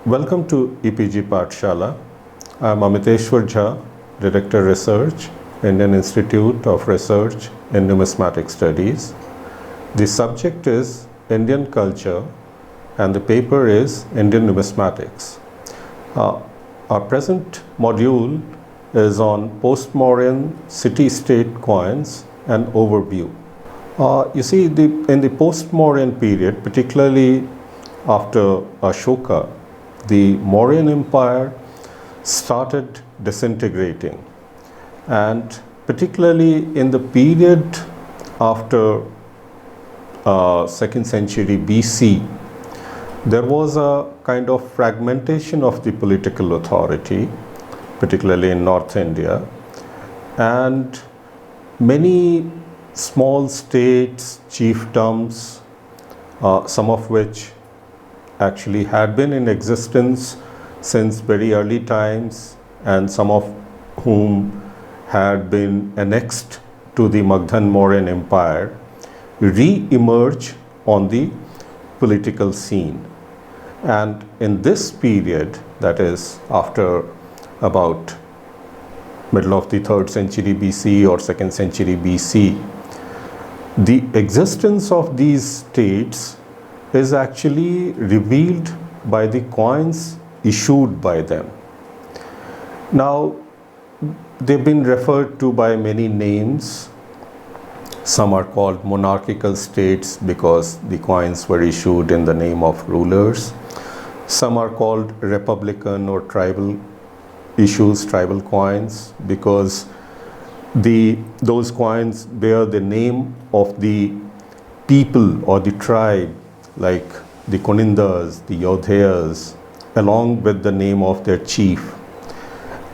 Welcome to EPG Pathshala. I am Amiteshwar Jha, Director Research, Indian Institute of Research in Numismatic Studies. The subject is Indian culture and the paper is Indian Numismatics. Our present module is on post-Mauryan city-state coins and overview. You see, in the post-Mauryan period, particularly after Ashoka, the Mauryan Empire started disintegrating, and particularly in the period after 2nd century BC, there was a kind of fragmentation of the political authority, particularly in North India, and many small states, chiefdoms, some of which actually had been in existence since very early times, and some of whom had been annexed to the Magdhan Mauryan Empire, re-emerge on the political scene. And in this period, that is after about middle of the 3rd century BC or 2nd century BC, the existence of these states is actually revealed by the coins issued by them. Now, they've been referred to by many names. Some are called monarchical states because the coins were issued in the name of rulers. Some are called republican or tribal issues, tribal coins, because those coins bear the name of the people or the tribe, like the Kunindas, the Yodhayas, along with the name of their chief.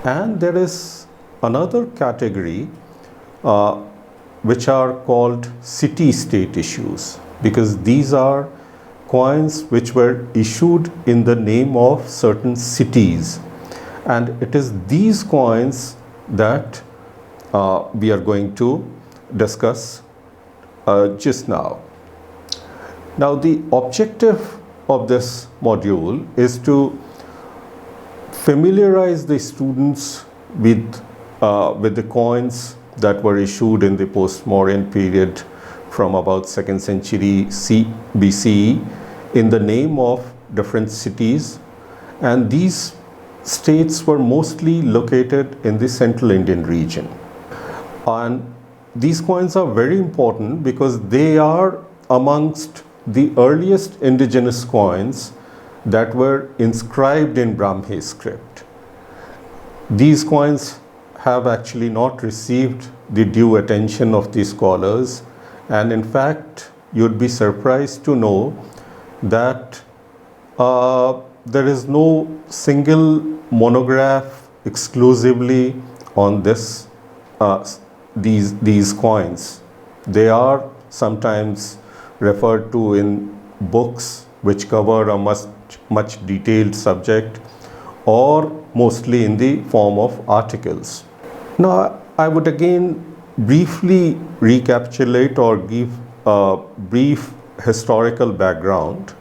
And there is another category which are called city-state issues, because these are coins which were issued in the name of certain cities. And it is these coins that we are going to discuss just now. Now, the objective of this module is to familiarize the students with the coins that were issued in the post-Mauryan period from about 2nd century BCE in the name of different cities, and these states were mostly located in the central Indian region. And these coins are very important because they are amongst the earliest indigenous coins that were inscribed in Brahmi script. These coins have actually not received the due attention of the scholars, and in fact you'd be surprised to know that there is no single monograph exclusively on these coins. They are sometimes referred to in books which cover a much detailed subject, or mostly in the form of articles. Now, I would again briefly recapitulate or give a brief historical background.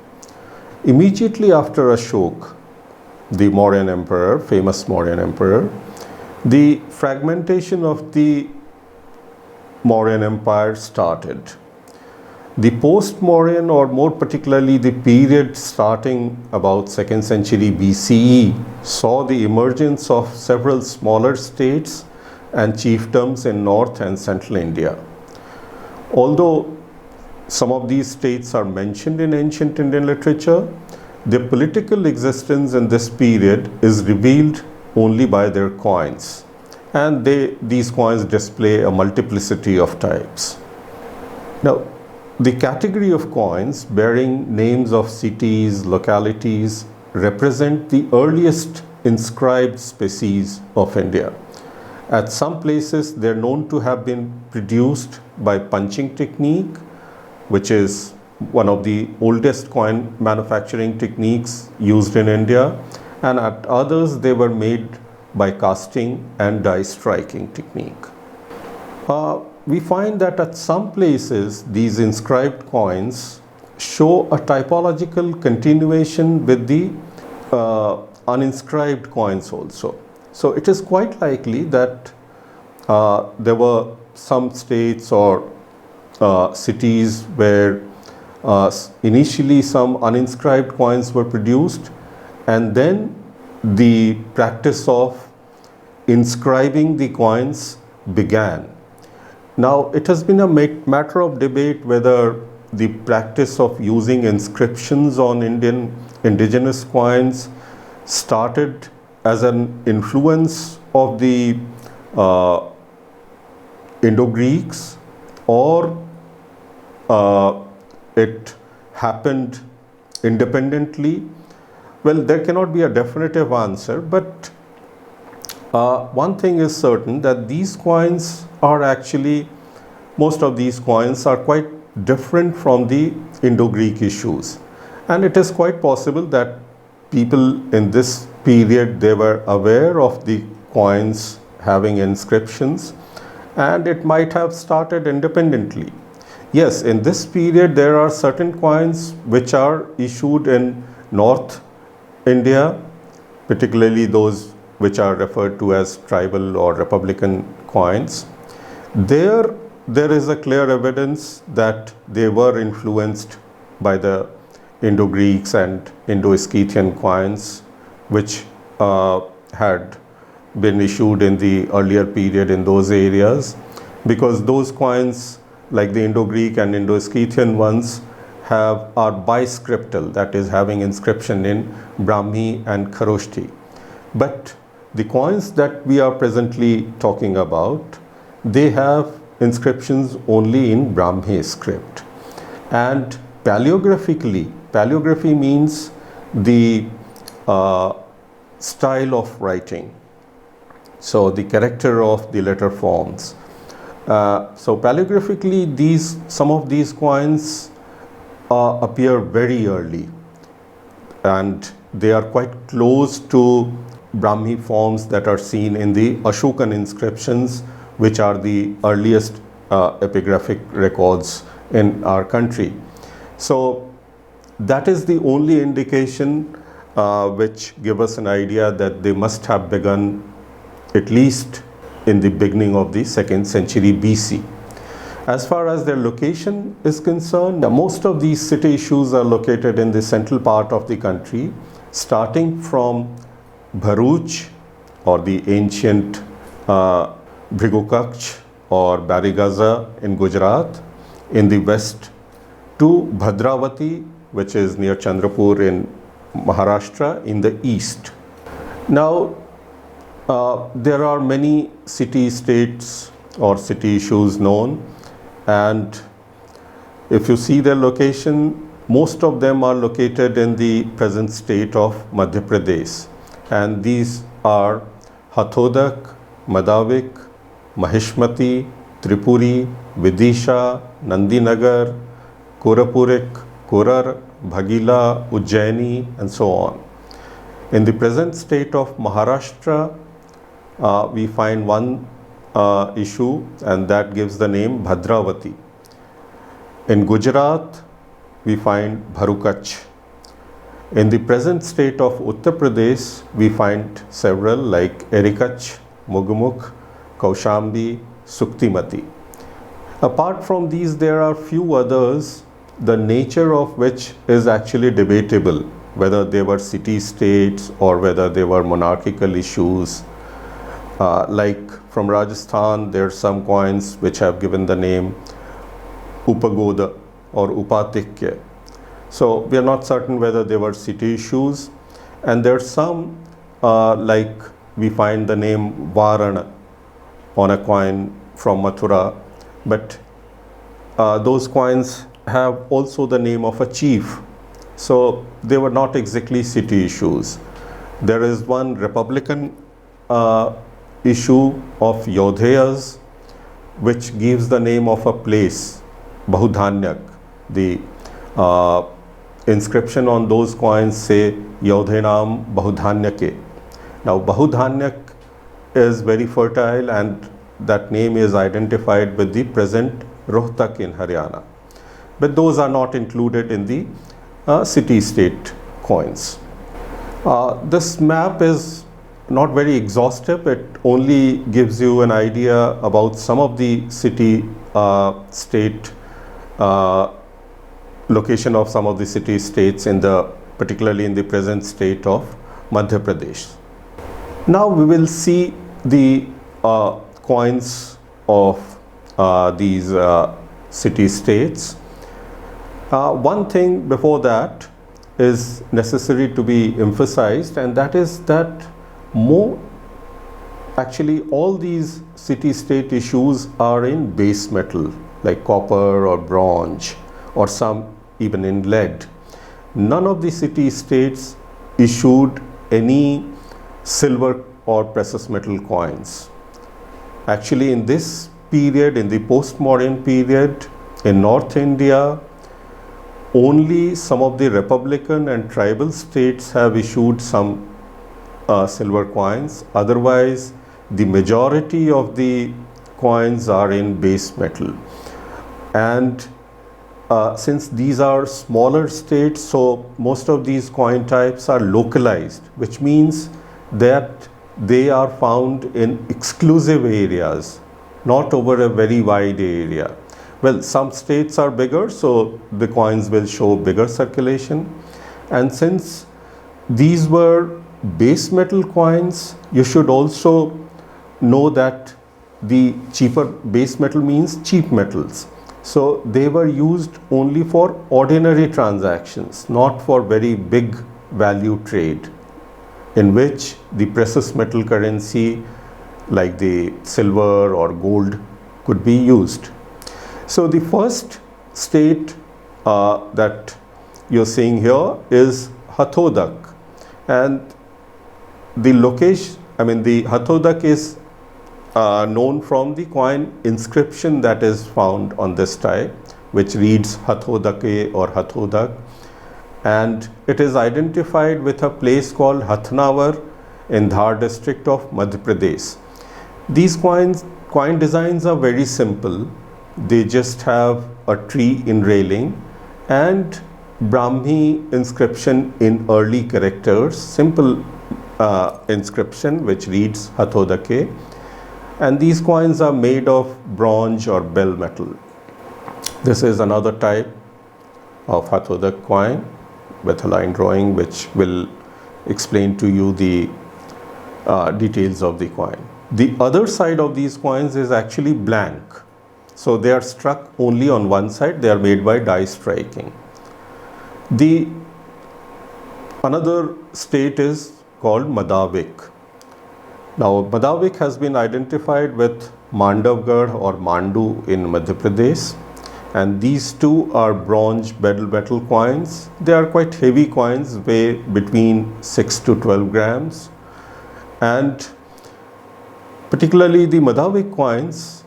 Immediately after Ashoka, the Mauryan emperor, famous Mauryan emperor, the fragmentation of the Mauryan Empire started. The post-Mauryan, or more particularly the period starting about 2nd century BCE, saw the emergence of several smaller states and chiefdoms in North and Central India. Although some of these states are mentioned in ancient Indian literature, their political existence in this period is revealed only by their coins, and these coins display a multiplicity of types. Now, the category of coins bearing names of cities, localities, represent the earliest inscribed species of India. At some places, they are known to have been produced by punching technique, which is one of the oldest coin manufacturing techniques used in India, and at others they were made by casting and die striking technique. We find that at some places these inscribed coins show a typological continuation with the uninscribed coins also. So it is quite likely that there were some states or cities where initially some uninscribed coins were produced, and then the practice of inscribing the coins began. Now, it has been a matter of debate whether the practice of using inscriptions on indigenous coins started as an influence of the Indo-Greeks, or it happened independently. Well, there cannot be a definitive answer, but one thing is certain, that these coins are actually, most of these coins are quite different from the Indo-Greek issues. And it is quite possible that people in this period, they were aware of the coins having inscriptions, and it might have started independently. Yes, in this period there are certain coins which are issued in North India, particularly those which are referred to as tribal or republican coins. There is a clear evidence that they were influenced by the Indo-Greeks and Indo-Scythian coins, which had been issued in the earlier period in those areas, because those coins, like the Indo-Greek and Indo-Scythian ones, are biscriptal, that is, having inscription in Brahmi and Kharoshthi. But the coins that we are presently talking about, they have inscriptions only in Brahmi script. And paleographically means the style of writing, so the character of the letter forms. So paleographically, some of these coins appear very early, and they are quite close to Brahmi forms that are seen in the Ashokan inscriptions, which are the earliest epigraphic records in our country. So that is the only indication which give us an idea that they must have begun at least in the beginning of the 2nd century BC. As far as their location is concerned, most of these city issues are located in the central part of the country, starting from Bharuch, or the ancient Bhrigukach or Barigaza in Gujarat in the west, to Bhadravati, which is near Chandrapur in Maharashtra, in the east. Now, there are many city-states or city issues known, and if you see their location, most of them are located in the present state of Madhya Pradesh, and these are Cathodic, Madavik, Mahishmati, Tripuri, Vidisha, Nandinagar, Korapurik, Korar, Bhagila, Ujjaini, and so on. In the present state of Maharashtra, we find one issue, and that gives the name Bhadravati. In Gujarat, we find Bharukach. In the present state of Uttar Pradesh, we find several like Erikach, Mugumukh, Cochon B, Suktimati. Apart from these, there are few others, the nature of which is actually debatable, whether they were city-states or whether they were monarchical issues. Like from Rajasthan, there are some coins which have given the name Upagoda or Upatikya. So we are not certain whether they were city issues. And there are some like we find the name Varana on a coin from Mathura, but those coins have also the name of a chief. So they were not exactly city issues. There is one republican issue of Yodhayas, which gives the name of a place, Bahudhanyak. The inscription on those coins say Yodhenam Bahudhanyake. Now Bahudhanyak is very fertile, and that name is identified with the present Rohtak in Haryana. But those are not included in the city-state coins. This map is not very exhaustive. It only gives you an idea about some of the city state location of some of the city states particularly in the present state of Madhya Pradesh. Now we will see the coins of these city states. One thing before that is necessary to be emphasized, and that is that actually all these city-state issues are in base metal like copper or bronze, or some even in lead. None of the city-states issued any silver or precious metal coins. Actually, in this period, in the post-Mauryan period, in North India, only some of the republican and tribal states have issued some silver coins. Otherwise, the majority of the coins are in base metal. And since these are smaller states, so most of these coin types are localized, which means that they are found in exclusive areas, not over a very wide area. Well, some states are bigger, so the coins will show bigger circulation. And since these were base metal coins, you should also know that the cheaper base metal means cheap metals. So they were used only for ordinary transactions, not for very big value trade, in which the precious metal currency like the silver or gold could be used. So the first state that you're seeing here is Cathodic, and the location, the Cathodic is known from the coin inscription that is found on this type, which reads Hathodake or Cathodic, and it is identified with a place called Hatnavar in Dhar district of Madhya Pradesh. These coin designs are very simple. They just have a tree enrailing and Brahmi inscription in early characters, simple inscription which reads Hathodake, and these coins are made of bronze or bell metal. This is another type of Cathodic coin with a line drawing which will explain to you the details of the coin. The other side of these coins is actually blank. So they are struck only on one side. They are made by die striking. Another state is called Madavik. Now Madavik has been identified with Mandavgarh or Mandu in Madhya Pradesh, and these two are bronze bell metal coins. They are quite heavy coins, weigh between 6 to 12 grams, and particularly the Madavik coins,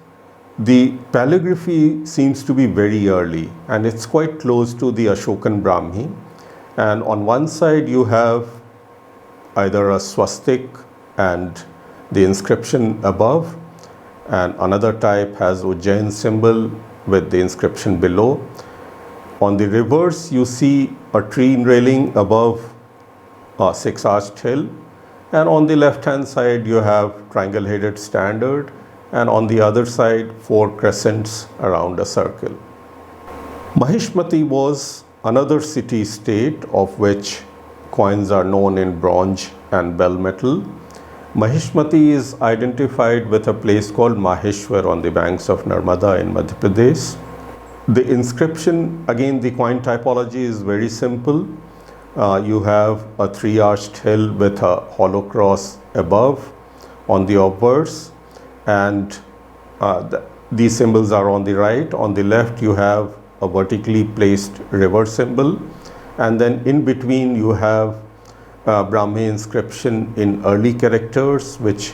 the calligraphy seems to be very early, and it's quite close to the Ashokan Brahmi. And on one side you have either a swastik and the inscription above, and another type has Ujjain symbol with the inscription below. On the reverse you see a tree railing above a 6-arched hill, and on the left hand side you have triangle headed standard, and on the other side 4 crescents around a circle. Mahishmati was another city state of which coins are known in bronze and bell metal. Mahishmati is identified with a place called Maheshwar on the banks of Narmada in Madhya Pradesh. The inscription, again the coin typology is very simple. You have a 3-arched hill with a hollow cross above on the obverse, and these symbols are on the right. On the left you have a vertically placed river symbol, and then in between you have Brahmi inscription in early characters which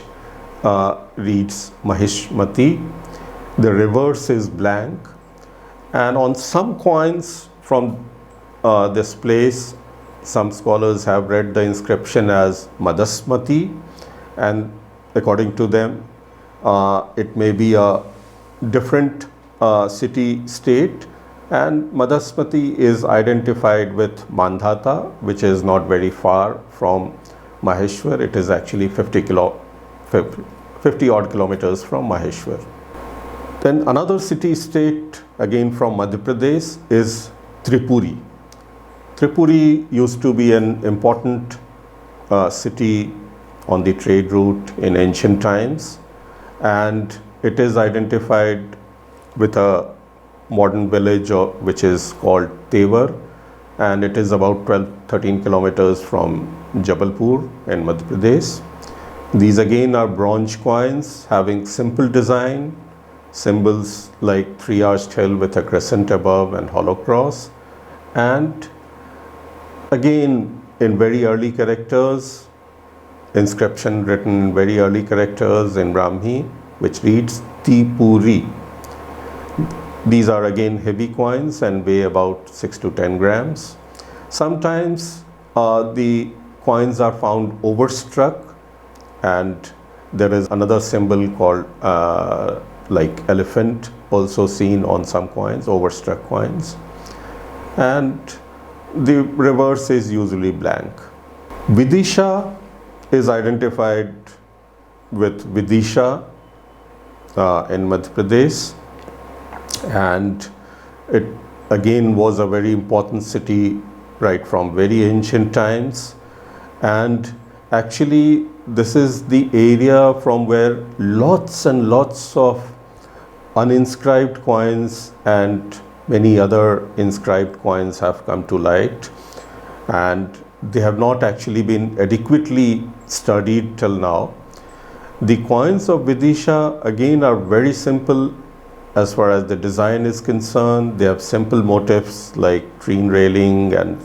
reads Mahishmati. The reverse is blank, and on some coins from this place, some scholars have read the inscription as Madasmati, and according to them it may be a different city state And Mahishmati is identified with Mandhata, which is not very far from Maheshwar. It is actually 50 odd kilometers from Maheshwar. Then another city-state again from Madhya Pradesh is Tripuri. Tripuri used to be an important city on the trade route in ancient times, and it is identified with a modern village which is called Tevar, and it is about 12-13 kilometers from Jabalpur in Madhya Pradesh. These again are bronze coins having simple design, symbols like three-arched hill with a crescent above and hollow cross, and again in very early characters, inscription written in very early characters in Brahmi, which reads Tipuri. These are again heavy coins and weigh about 6 to 10 grams. Sometimes the coins are found overstruck, and there is another symbol called like elephant also seen on some coins, overstruck coins, and the reverse is usually blank. Vidisha is identified with Vidisha in Madhya Pradesh, and it again was a very important city right from very ancient times, and actually this is the area from where lots and lots of uninscribed coins and many other inscribed coins have come to light, and they have not actually been adequately studied till now. The coins of Vidisha again are very simple as far as the design is concerned. They have simple motifs like tree railing and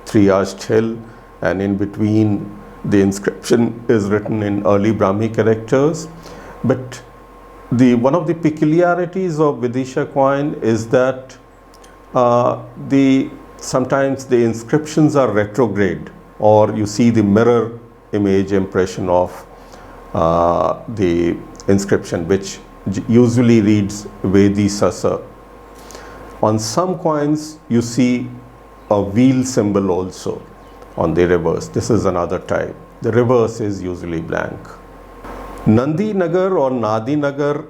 three-arched hill, and in between the inscription is written in early Brahmi characters. But one of the peculiarities of Vidisha coin is that sometimes the inscriptions are retrograde, or you see the mirror image impression of the inscription, which usually reads Vedi Sasa. On some coins you see a wheel symbol also on the reverse. This is another type. The reverse is usually blank. Nandi Nagar or Nadi Nagar,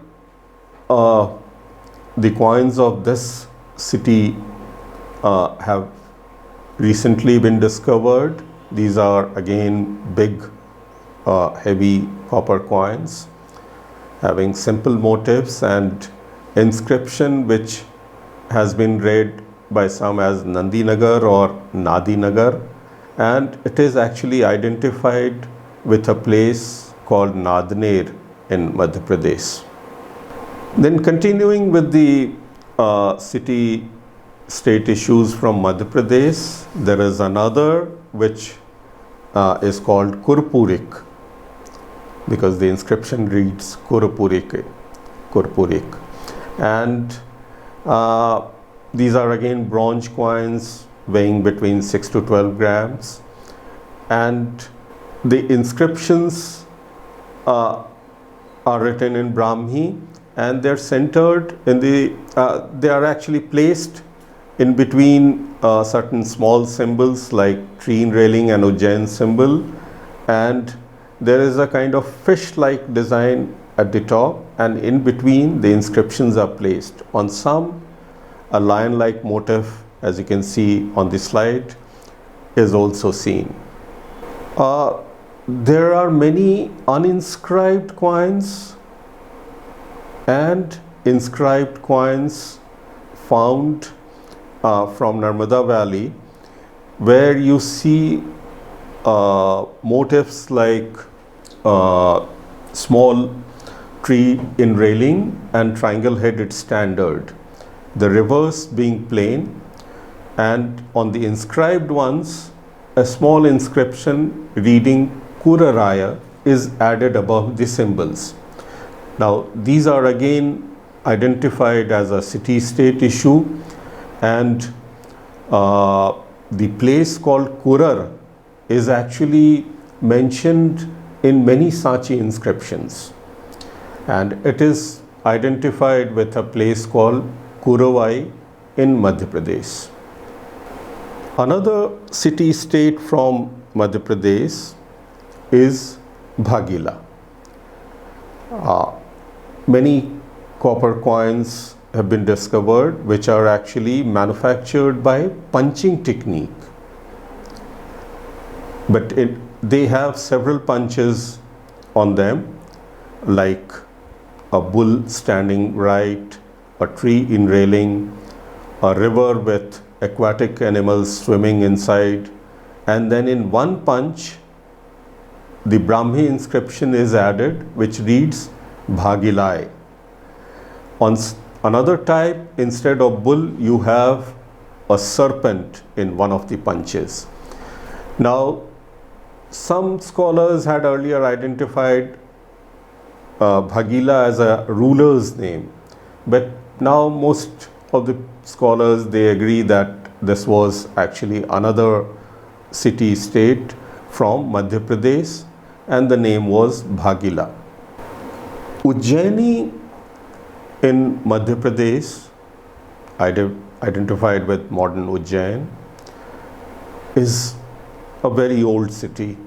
the coins of this city have recently been discovered. These are again big heavy copper coins having simple motifs and inscription which has been read by some as Nandi Nagar or Nadi Nagar, and it is actually identified with a place called Nadner in Madhya Pradesh. Then continuing with the city state issues from Madhya Pradesh, there is another which is called Kurpurik, because the inscription reads Kurpurik, and these are again bronze coins weighing between 6 to 12 grams, and the inscriptions are written in Brahmi, and they're centered in they are actually placed in between certain small symbols like tree railing and Ujjain symbol, and there is a kind of fish-like design at the top, and in between the inscriptions are placed. On some, a lion-like motif, as you can see on the slide, is also seen. There are many uninscribed coins and inscribed coins found from Narmada Valley, where you see motifs like small tree in railing and triangle headed standard, the reverse being plain, and on the inscribed ones a small inscription reading Kuraraya is added above the symbols. Now these are again identified as a city-state issue, and the place called Kurar is actually mentioned in many Sachi inscriptions, and it is identified with a place called Kuravai in Madhya Pradesh. Another city-state from Madhya Pradesh is Bhagila. Many copper coins have been discovered which are actually manufactured by punching technique. But they have several punches on them, like a bull standing right, a tree in railing, a river with aquatic animals swimming inside, and then in one punch the Brahmi inscription is added which reads Bhagilai. On another type, instead of bull, you have a serpent in one of the punches. Now, some scholars had earlier identified Bhagila as a ruler's name, but now most of the scholars, they agree that this was actually another city-state from Madhya Pradesh, and the name was Bhagila. Ujjaini in Madhya Pradesh, identified with modern Ujjain, is a very old city,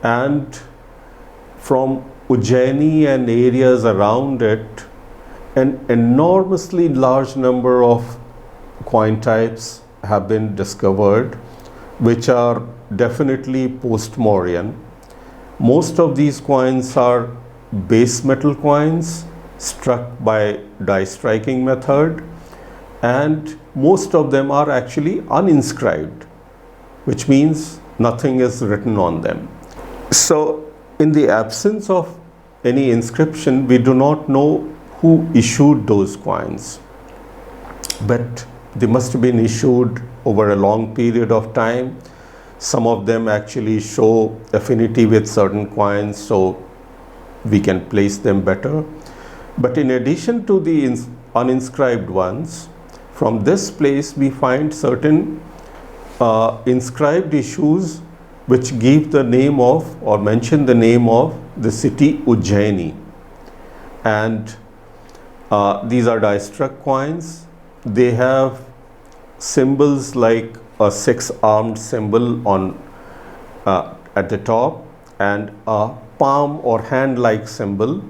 and from Ujjaini and areas around it, an enormously large number of coin types have been discovered which are definitely post-Mauryan. Most of these coins are base metal coins struck by die striking method, and most of them are actually uninscribed, which means nothing is written on them. So in the absence of any inscription, we do not know who issued those coins, but they must have been issued over a long period of time. Some of them actually show affinity with certain coins, so we can place them better. But in addition to the uninscribed ones, from this place we find certain inscribed issues which give the name of or mention the name of the city Ujjaini. And these are die-struck coins. They have symbols like a six-armed symbol on at the top and a palm or hand-like symbol.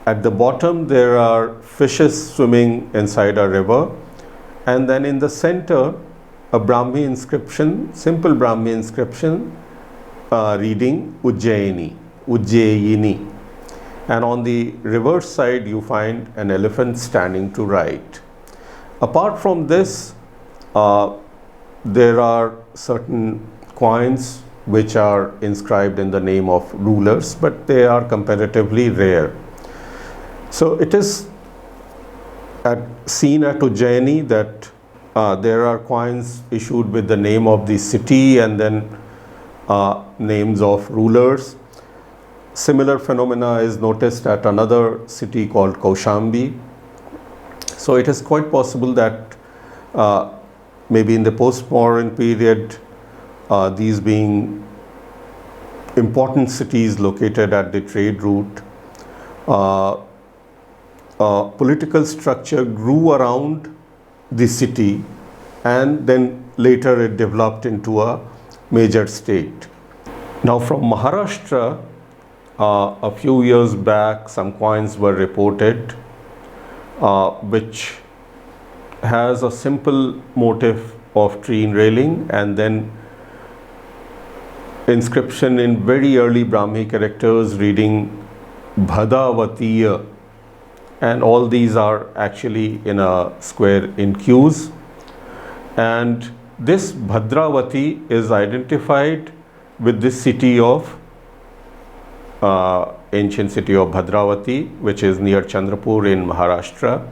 At the bottom there are fishes swimming inside a river, and then in the center a Brahmi inscription, simple Brahmi inscription reading Ujjaini, Ujjayini. And on the reverse side you find an elephant standing to right. Apart from this, there are certain coins which are inscribed in the name of rulers, but they are comparatively rare. So it is seen at Ujjaini that there are coins issued with the name of the city and then names of rulers. Similar phenomena is noticed at another city called Cochon B. So it is quite possible that maybe in the post-Mauryan period, these being important cities located at the trade route, political structure grew around the city, and then later it developed into a major state. Now from Maharashtra, a few years back some coins were reported which has a simple motif of tree railing and then inscription in very early Brahmi characters reading Bhadavatiya, and all these are actually in a square in Qs. And this Bhadravati is identified with the city of ancient city of Bhadravati, which is near Chandrapur in Maharashtra.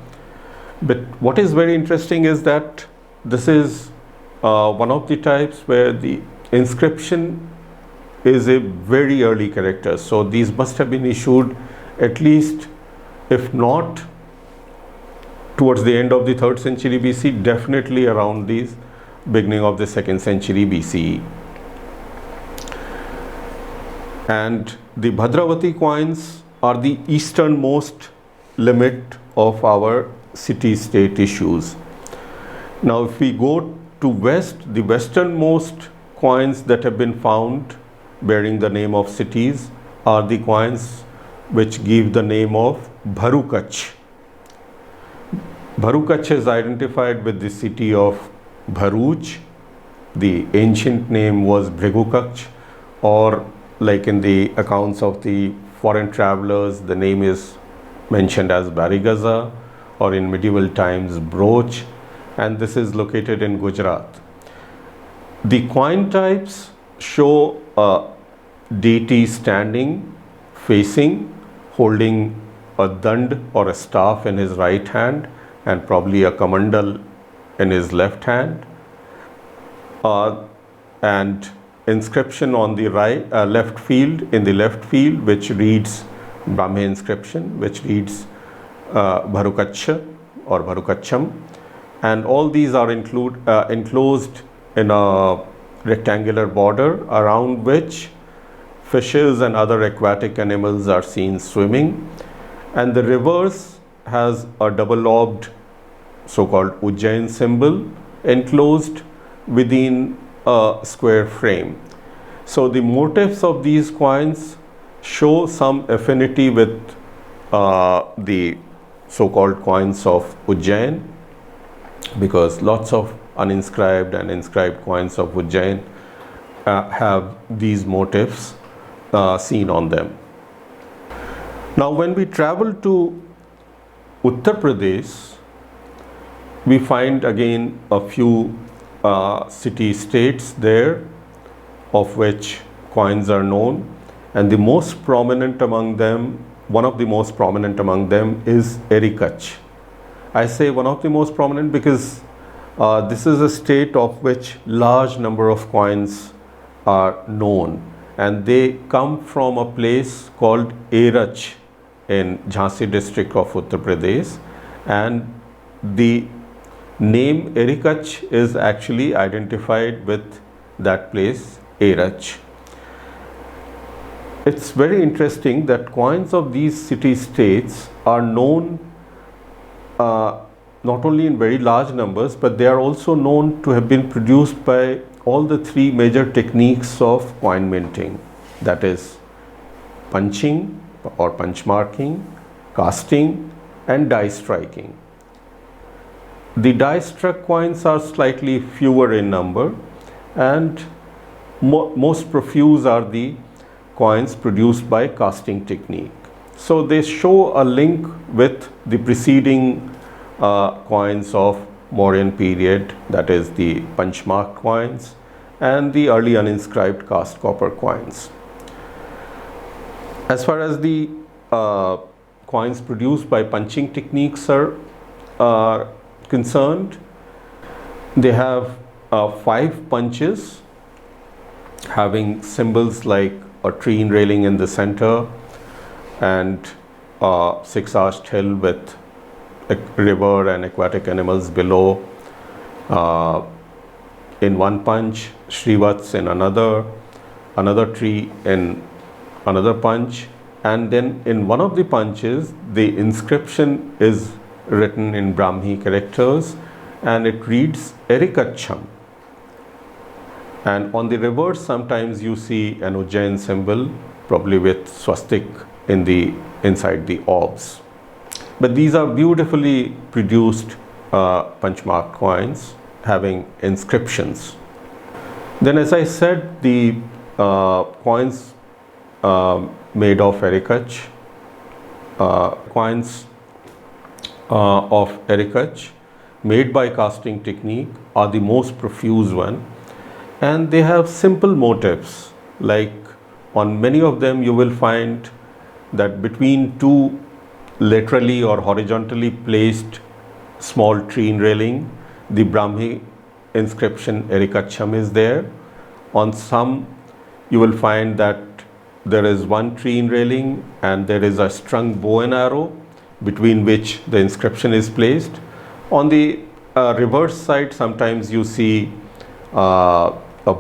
But what is very interesting is that this is one of the types where the inscription is a very early character. So these must have been issued at least, if not towards the end of the 3rd century BC, definitely around the beginning of the 2nd century BCE. And the Bhadravati coins are the easternmost limit of our city-state issues. Now, if we go to west, the westernmost coins that have been found bearing the name of cities are the coins which give the name of Bharukach. Bharukach is identified with the city of Bharuch. The ancient name was Bhrigukach, or like in the accounts of the foreign travelers, the name is mentioned as Barigaza, or in medieval times Broch, and this is located in Gujarat. The coin types show a deity standing, facing, holding a dand or a staff in his right hand and probably a kamandal in his left hand, and inscription on the right, left field, in the left field, which reads Brahmi inscription, which reads Bharukacha or Bharukacham, and all these are enclosed in a rectangular border around which fishes and other aquatic animals are seen swimming, and the reverse has a double-lobed so-called Ujjain symbol enclosed within a square frame. So the motifs of these coins show some affinity with the so-called coins of Ujjain, because lots of uninscribed and inscribed coins of Ujjain have these motifs seen on them. Now, when we travel to Uttar Pradesh, we find again a few city-states there, of which coins are known, and the most prominent among them, one of the most prominent among them is Erikach. I say one of the most prominent because this is a state of which large number of coins are known, and they come from a place called Erach in Jhansi district of Uttar Pradesh, and the name Erikach is actually identified with that place, Erach. It's very interesting that coins of these city-states are known not only in very large numbers, but they are also known to have been produced by all the three major techniques of coin minting, that is punching or punch marking, casting, and die striking. The die struck coins are slightly fewer in number, and most profuse are the coins produced by casting technique. So they show a link with the preceding coins of Mauryan period, that is the punch mark coins, and the early uninscribed cast copper coins. As far as the coins produced by punching techniques are concerned, they have 5 punches having symbols like a tree railing in the center and a 6-arched hill with a river and aquatic animals below. In one punch, Shrivats in another tree in another punch, and then in one of the punches the inscription is written in Brahmi characters and it reads Erikacham, and on the reverse sometimes you see an Ujjain symbol, probably with swastik inside the orbs. But these are beautifully produced punchmark coins having inscriptions. Then, as I said, the coins made of Erikach, coins of Erikach made by casting technique are the most profuse one, and they have simple motifs. Like on many of them you will find that between two laterally or horizontally placed small tree railing, the Brahmi inscription Erikacham is there. On some you will find that there is one tree railing and there is a strung bow and arrow between which the inscription is placed. On the reverse side, sometimes you see a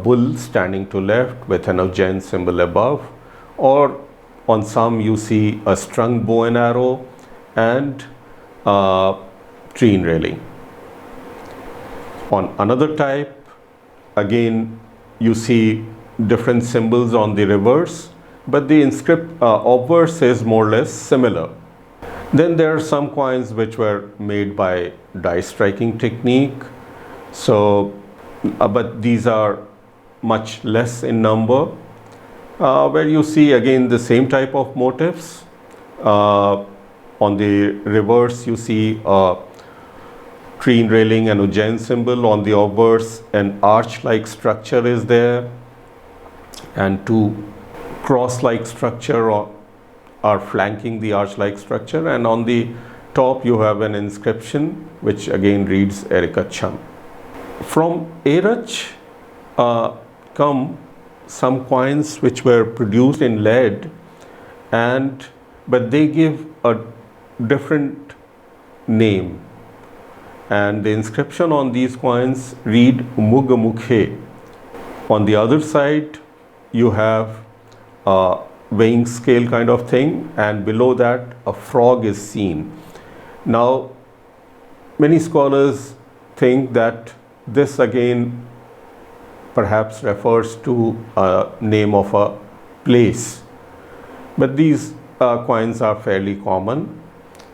bull standing to left with an Ujjain symbol above, or on some you see a strung bow and arrow and tree railing. On another type, again you see different symbols on the reverse, but the obverse is more or less similar. Then there are some coins which were made by die striking technique. So, but these are much less in number, where you see again the same type of motifs. On the reverse you see a tree railing and Ujjain symbol. On the obverse an arch-like structure is there, and two cross-like structure are flanking the arch-like structure, and on the top you have an inscription which again reads Erikacham. From Erach come some coins which were produced in lead, but they give a different name, and the inscription on these coins read Mugamukhe. On the other side you have a weighing scale kind of thing, and below that a frog is seen. Now many scholars think that this again perhaps refers to a name of a place, but these coins are fairly common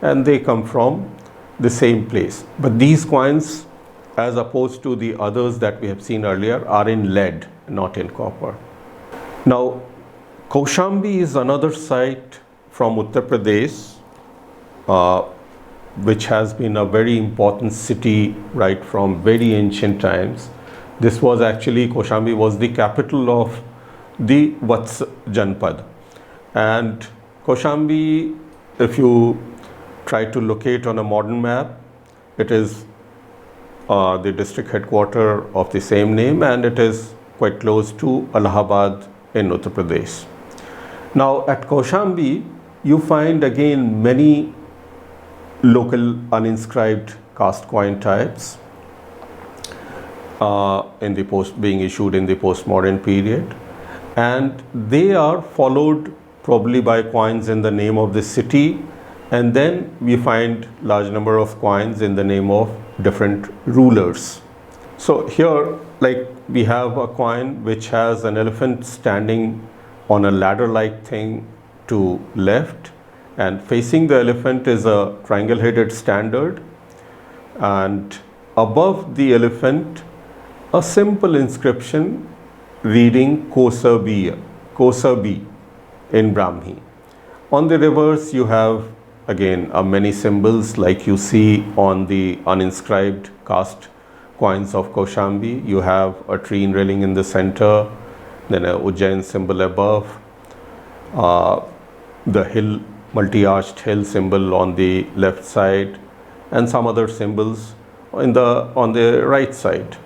and they come from the same place. But these coins, as opposed to the others that we have seen earlier, are in lead, not in copper. Now Cochon B is another site from Uttar Pradesh, which has been a very important city right from very ancient times. This was actually, Cochon B was the capital of the Vats Janpad. And Cochon B, if you try to locate on a modern map, it is the district headquarters of the same name, and it is quite close to Allahabad in Uttar Pradesh. Now at Cochon B you find again many local uninscribed cast coin types being issued in the post-modern period, and they are followed probably by coins in the name of the city, and then we find large number of coins in the name of different rulers. So here, like, we have a coin which has an elephant standing on a ladder-like thing to left, and facing the elephant is a triangle-headed standard, and above the elephant a simple inscription reading Cochon B in Brahmi. On the reverse you have again many symbols like you see on the uninscribed cast coins of Cochon B. You have a tree railing in the center, then a Ujjain symbol above, the hill, multi-arched hill symbol on the left side, and some other symbols on the right side.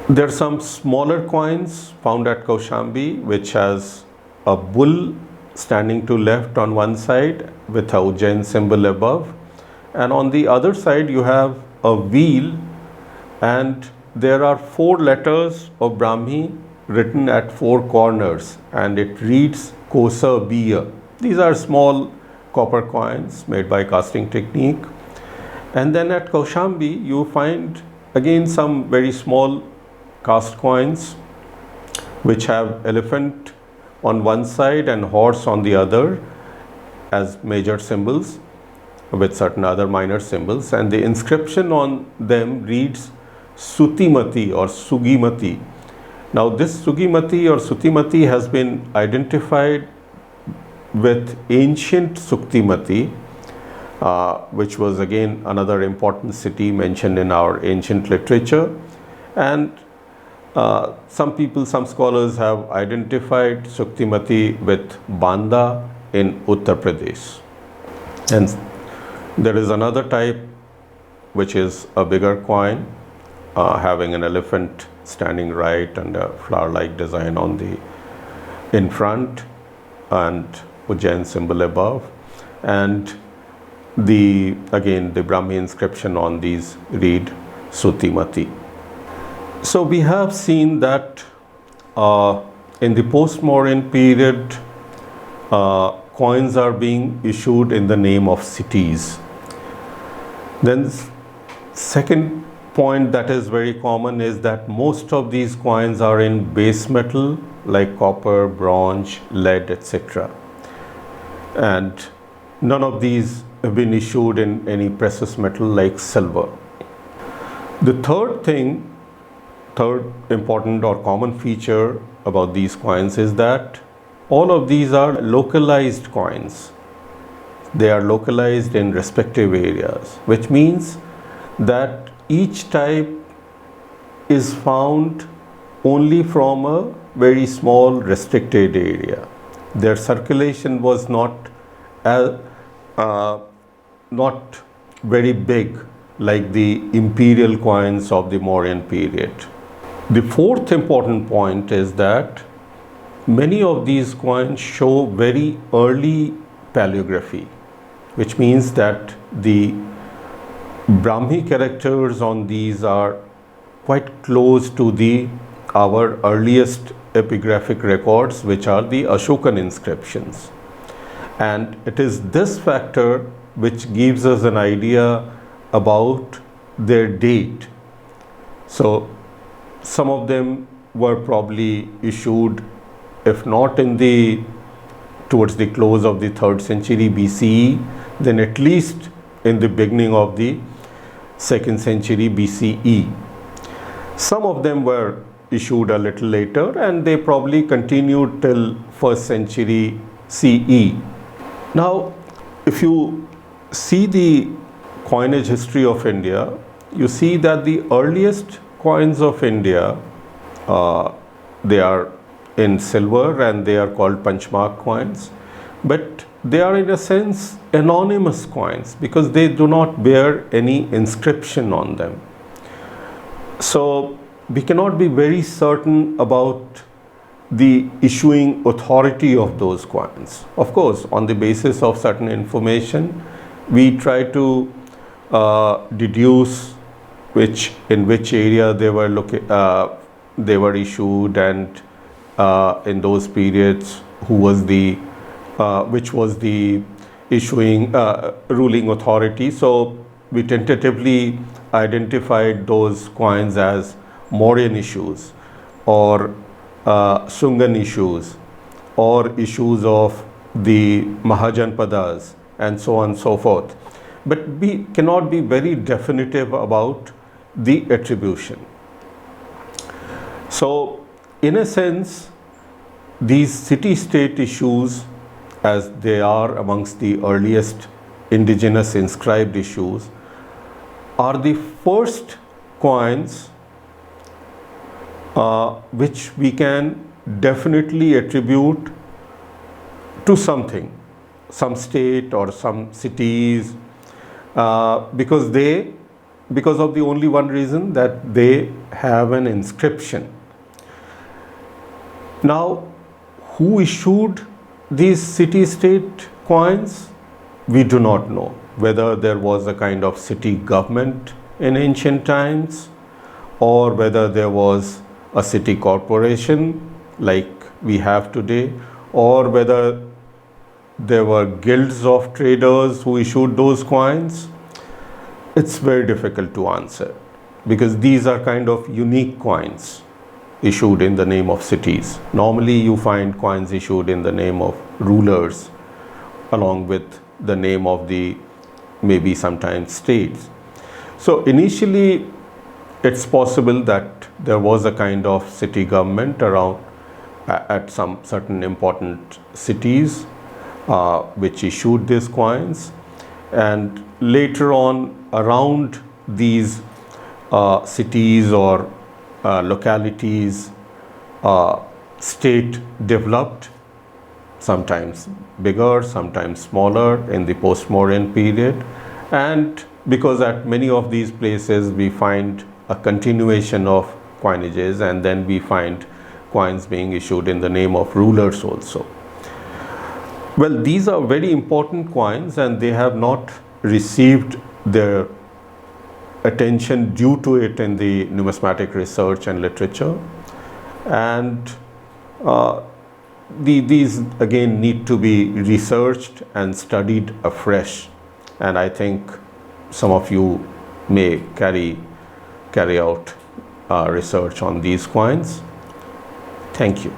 There are some smaller coins found at Cochon B which has a bull standing to left on one side with a Ujjain symbol above, and on the other side you have a wheel, and there are 4 letters of Brahmi written at 4 corners, and it reads Cochon B. These are small copper coins made by casting technique. And then at Cochon B you find again some very small cast coins which have elephant on one side and horse on the other as major symbols, with certain other minor symbols, and the inscription on them reads Sutimati or Sugimati. Now this Sugimati or Sutimati has been identified with ancient Suktimati, which was again another important city mentioned in our ancient literature, and some scholars have identified Suktimati with Banda in Uttar Pradesh. And there is another type which is a bigger coin having an elephant standing right and a flower-like design on the in front and Ujjain symbol above, and the Brahmi inscription on these read Sutimati. So we have seen that in the post-modern period coins are being issued in the name of cities. Then Second point that is very common is that most of these coins are in base metal like copper, bronze, lead, etc. And none of these have been issued in any precious metal like silver. The third important or common feature about these coins is that all of these are localized coins. They are localized in respective areas, which means that each type is found only from a very small restricted area. Their circulation was not very big like the imperial coins of the Mauryan period. The fourth important point is that many of these coins show very early paleography, which means that the Brahmi characters on these are quite close to our earliest epigraphic records, which are the Ashokan inscriptions. And it is this factor which gives us an idea about their date. So some of them were probably issued, if not towards the close of the 3rd century BCE, then at least in the beginning of the 2nd century BCE. Some of them were issued a little later, and they probably continued till 1st century CE. Now, if you see the coinage history of India, you see that the earliest coins of India, they are in silver and they are called Panchmark coins, but they are in a sense anonymous coins because they do not bear any inscription on them. So we cannot be very certain about the issuing authority of those coins. Of course, on the basis of certain information, we try to deduce in which area they were issued, and in those periods which was the issuing ruling authority. So we tentatively identified those coins as Mauryan issues or Shungan issues or issues of the Mahajanpadas and so on and so forth. But we cannot be very definitive about the attribution. So in a sense, these city-state issues, as they are amongst the earliest indigenous inscribed issues, are the first coins which we can definitely attribute to something, some state or some cities, because of the only one reason, that they have an inscription. Now, who issued these city-state coins? We do not know. Whether there was a kind of city government in ancient times, or whether there was a city corporation like we have today, or whether there were guilds of traders who issued those coins. It's very difficult to answer because these are kind of unique coins issued in the name of cities. Normally you find coins issued in the name of rulers along with the name of the maybe sometimes states. So initially it's possible that there was a kind of city government around at some certain important cities which issued these coins, and later on around these cities or localities, state developed, sometimes bigger, sometimes smaller in the post-Mauryan period. And because at many of these places we find a continuation of coinages, and then we find coins being issued in the name of rulers also. Well, these are very important coins, and they have not received their attention due to it in the numismatic research and literature, and these again need to be researched and studied afresh. And I think some of you may carry out research on these coins. Thank you.